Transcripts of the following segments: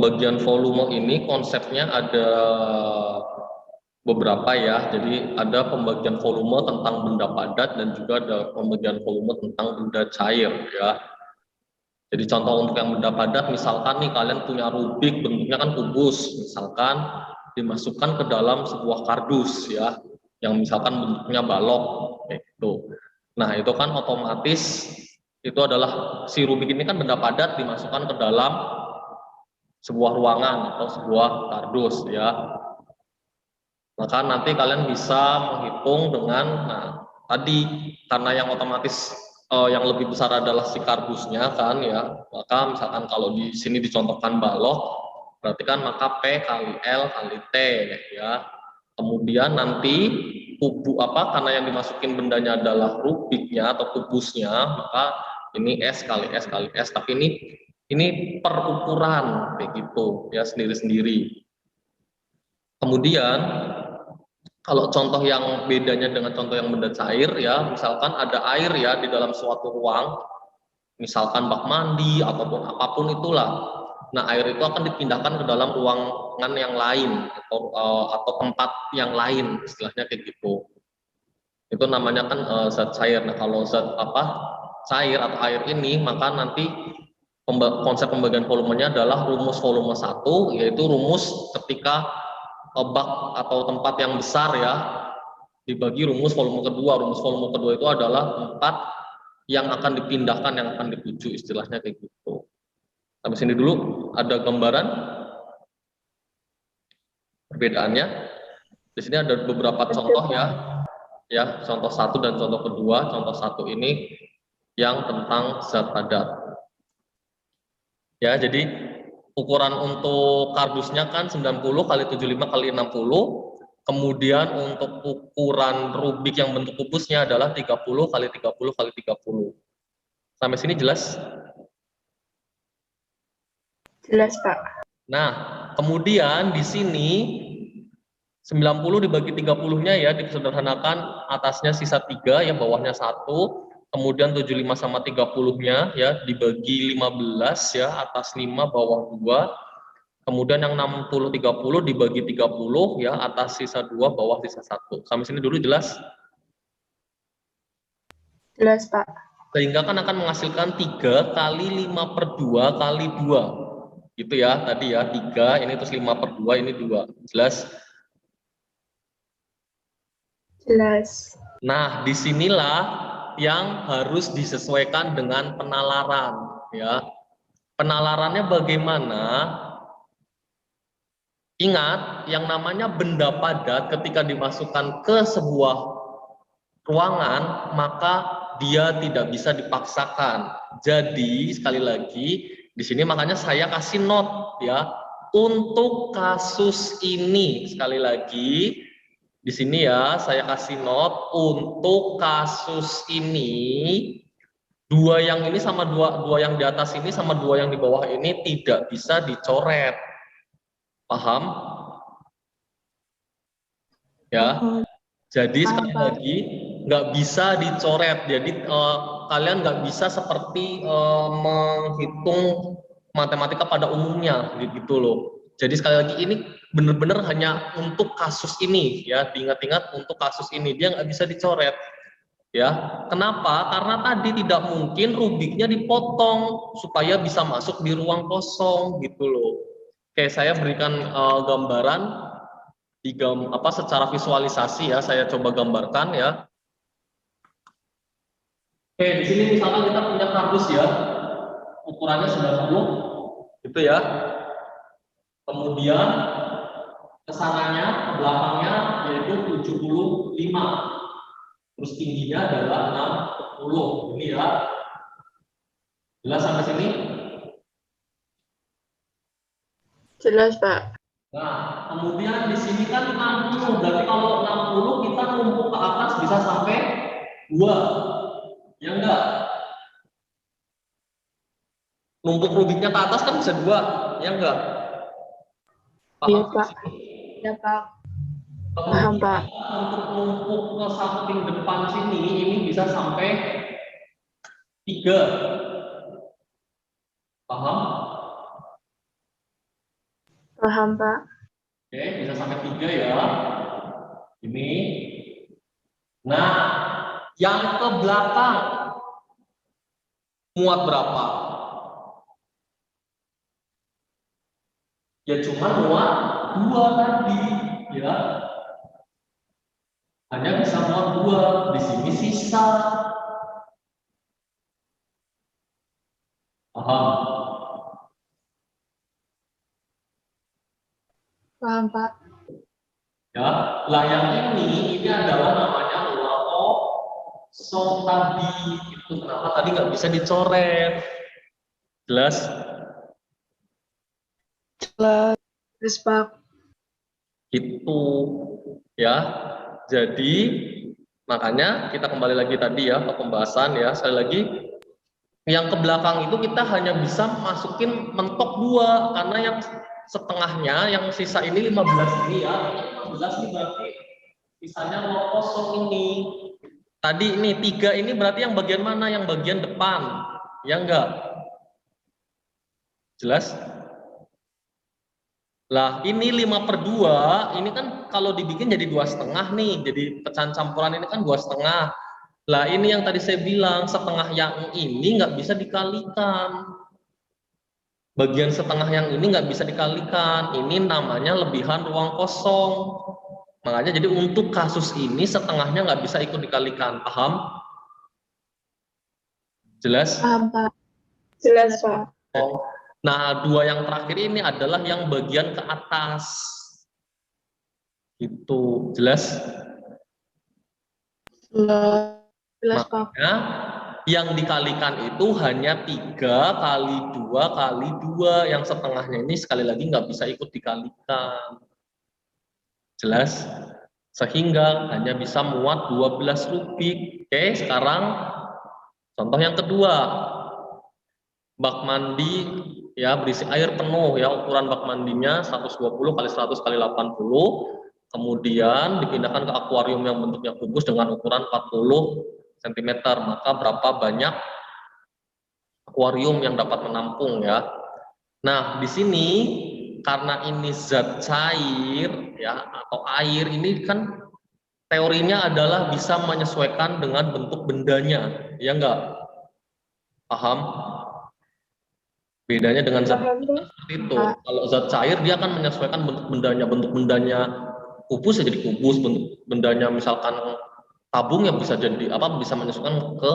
pembagian volume ini konsepnya ada beberapa ya. Jadi ada pembagian volume tentang benda padat dan juga ada pembagian volume tentang benda cair ya. Jadi contoh untuk yang benda padat, misalkan nih kalian punya rubik, bentuknya kan kubus, misalkan dimasukkan ke dalam sebuah kardus ya, yang misalkan bentuknya balok kayak gitu. Nah itu kan otomatis itu adalah si rubik ini kan benda padat dimasukkan ke dalam sebuah ruangan atau sebuah kardus ya. Maka nanti kalian bisa menghitung dengan, nah tadi karena yang otomatis yang lebih besar adalah si kardusnya kan ya, maka misalkan kalau di sini dicontohkan balok, berarti kan maka P kali L kali T ya. Kemudian nanti karena yang dimasukin bendanya adalah rubiknya atau kubusnya, maka ini S kali S kali S, tapi ini per ukuran kayak gitu ya, sendiri-sendiri. Kemudian kalau contoh yang bedanya dengan contoh yang benda cair ya, misalkan ada air ya di dalam suatu ruang, misalkan bak mandi ataupun apapun itulah. Nah air itu akan dipindahkan ke dalam ruangan yang lain atau tempat yang lain, istilahnya kayak gitu. Itu namanya kan zat cair. Nah kalau zat cair atau air ini, maka nanti konsep pembagian volumenya adalah rumus volume 1, yaitu rumus ketika bak atau tempat yang besar ya dibagi rumus volume kedua. Rumus volume kedua itu adalah tempat yang akan dipindahkan, yang akan dituju, istilahnya kayak gitu. Sampai sini dulu ada gambaran perbedaannya. Di sini ada beberapa contoh ya, contoh 1 dan contoh kedua. Contoh 1 ini yang tentang zat padat. Ya, jadi ukuran untuk kardusnya kan 90 kali 75 kali 60. Kemudian untuk ukuran rubik yang bentuk kubusnya adalah 30 kali 30 kali 30. Sampai sini jelas? Jelas, Pak. Nah, kemudian di sini 90 dibagi 30-nya ya, disederhanakan, atasnya sisa 3, yang bawahnya 1. Kemudian 75 sama 30-nya ya dibagi 15 ya, atas 5 bawah 2. Kemudian yang 60 30 dibagi 30 ya, atas sisa 2 bawah sisa 1. Sampai sini dulu jelas? Jelas, Pak. Sehingga kan akan menghasilkan 3 kali 5 per 2 kali 2. Gitu ya, tadi ya, 3 ini terus 5 per 2 ini 2. Jelas? Jelas. Nah, disinilah yang harus disesuaikan dengan penalaran ya. Penalarannya bagaimana? Ingat, yang namanya benda padat ketika dimasukkan ke sebuah ruangan, maka dia tidak bisa dipaksakan. Jadi, sekali lagi, di sini makanya saya kasih note ya, untuk kasus ini, sekali lagi, di sini ya, saya kasih note, untuk kasus ini, dua yang ini sama dua yang di atas ini sama dua yang di bawah ini tidak bisa dicoret. Paham? Ya. Jadi sekali lagi nggak bisa dicoret. Jadi kalian nggak bisa seperti menghitung matematika pada umumnya, gitu loh. Jadi sekali lagi ini benar-benar hanya untuk kasus ini ya, diingat-ingat untuk kasus ini dia nggak bisa dicoret. Ya, kenapa? Karena tadi tidak mungkin rubiknya dipotong supaya bisa masuk di ruang kosong, gitu loh. Oke, saya berikan gambaran secara visualisasi ya, saya coba gambarkan ya. Oke, di sini misalnya kita punya kardus ya, ukurannya 90 gitu ya. Kemudian kesananya, ke belakangnya yaitu 75. Terus tingginya adalah 60. Ini ya. Jelas sampai sini? Jelas, Pak. Nah, kemudian di sini kan 60, berarti kalau 60 kita numpuk ke atas bisa sampai 2. Ya enggak? Numpuk rubiknya ke atas kan bisa 2, ya enggak? Iya, Pak. Ya, Pak. Paham, Pak. Untuk numpuk ke samping depan sini, ini bisa sampai 3. Paham? Paham, Pak. Oke, bisa sampai 3 ya. Ini. Nah, yang ke belakang muat berapa? Ya cuma muat 2 tadi, ya. Hanya bisa muat 2. Di sini sisa. Paham? Paham, Pak. Ya, lah yang ini adalah namanya ulang kosong tadi. Itu kenapa tadi nggak bisa dicoret? Jelas? Jelas, Pak. Itu ya. Jadi makanya kita kembali lagi tadi ya ke pembahasan ya. Sekali lagi yang ke belakang itu kita hanya bisa masukin mentok 2 karena yang setengahnya yang sisa ini 15 ini ya. 15 ini berarti sisanya 0 ini. Tadi ini 3 ini berarti yang bagian mana? Yang bagian depan. Ya enggak? Jelas? Lah ini 5/2 ini kan kalau dibikin jadi 2,5 nih. Jadi pecahan campuran ini kan 2,5. Lah ini yang tadi saya bilang setengah yang ini nggak bisa dikalikan. Bagian setengah yang ini nggak bisa dikalikan. Ini namanya lebihan ruang kosong. Makanya jadi untuk kasus ini setengahnya nggak bisa ikut dikalikan. Paham? Jelas? Paham, Pak. Jelas, Pak. Nah, 2 yang terakhir ini adalah yang bagian ke atas. Itu jelas? Jelas, Pak. Makanya yang dikalikan itu hanya 3 kali 2 kali 2. Yang setengahnya ini sekali lagi nggak bisa ikut dikalikan. Jelas? Sehingga hanya bisa muat 12 kubik. Oke, sekarang contoh yang kedua. Bak mandi ya berisi air penuh ya, ukuran bak mandinya 120 kali 100 kali 80. Kemudian dipindahkan ke akuarium yang bentuknya kubus dengan ukuran 40 cm. Maka berapa banyak akuarium yang dapat menampung ya. Nah, di sini karena ini zat cair ya atau air ini kan teorinya adalah bisa menyesuaikan dengan bentuk bendanya, ya enggak? Paham? Bedanya dengan zat seperti itu. Kalau zat cair dia akan menyesuaikan bentuk bendanya kubus ya jadi kubus, bentuk bendanya misalkan tabung yang bisa jadi apa bisa menyesuaikan ke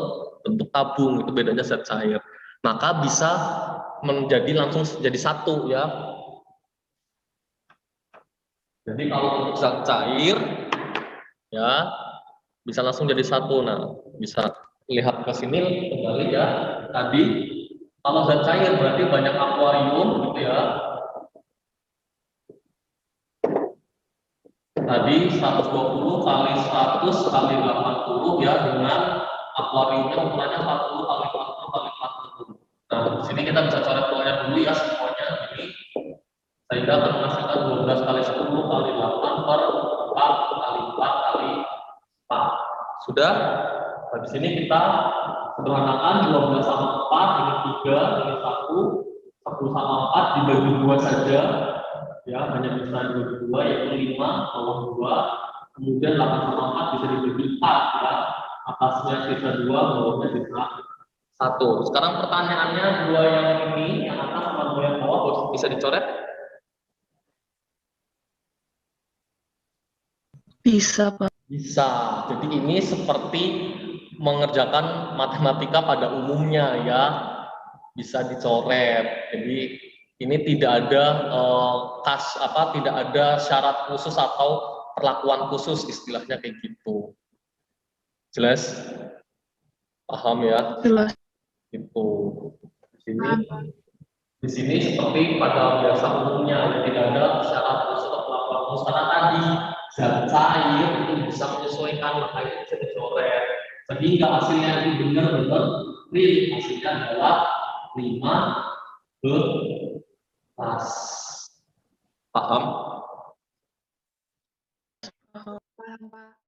bentuk tabung, itu bedanya zat cair. Maka bisa menjadi langsung jadi satu ya. Jadi kalau untuk zat cair ya bisa langsung jadi satu. Nah, bisa lihat ke sini kembali ya. Tadi kalau zat cair berarti banyak akuarium gitu ya. Tadi 120 kali 100 kali 80 ya dengan akuariumnya ukurannya 40 kali 40 kali 40. Nah, di sini kita bisa coret keluarnya dulu ya semuanya ini. Sehingga akan menghasilkan 12 kali 10 kali 8 per 4 kali 4 kali 4. Sudah? Nah, di sini kita sederhanakan 12 sama 4 ini 3, ini 1, 10 sama 4 dibagi 2 saja. Ya, hanya bisa dibagi 2 yaitu 5 bawah 2. Kemudian 8 sama 4 bisa dibagi 4 ya. Atasnya sisa 2, bawahnya sisa 1. Sekarang pertanyaannya 2 yang ini, yang atas sama 2 yang bawah bisa dicoret? Bisa, Pak. Bisa. Jadi ini seperti mengerjakan matematika pada umumnya ya. Bisa dicoret. Jadi ini tidak ada tidak ada syarat khusus atau perlakuan khusus istilahnya kayak gitu. Jelas? Paham ya? Jelas. Itu. Di sini seperti pada biasa umumnya tidak ada syarat khusus atau perlakuan khusus karena tadi zat cair itu bisa menyesuaikan makanya bisa dicoret sehingga hasilnya itu benar-benar real, hasilnya adalah 15. Paham? Paham, Pak.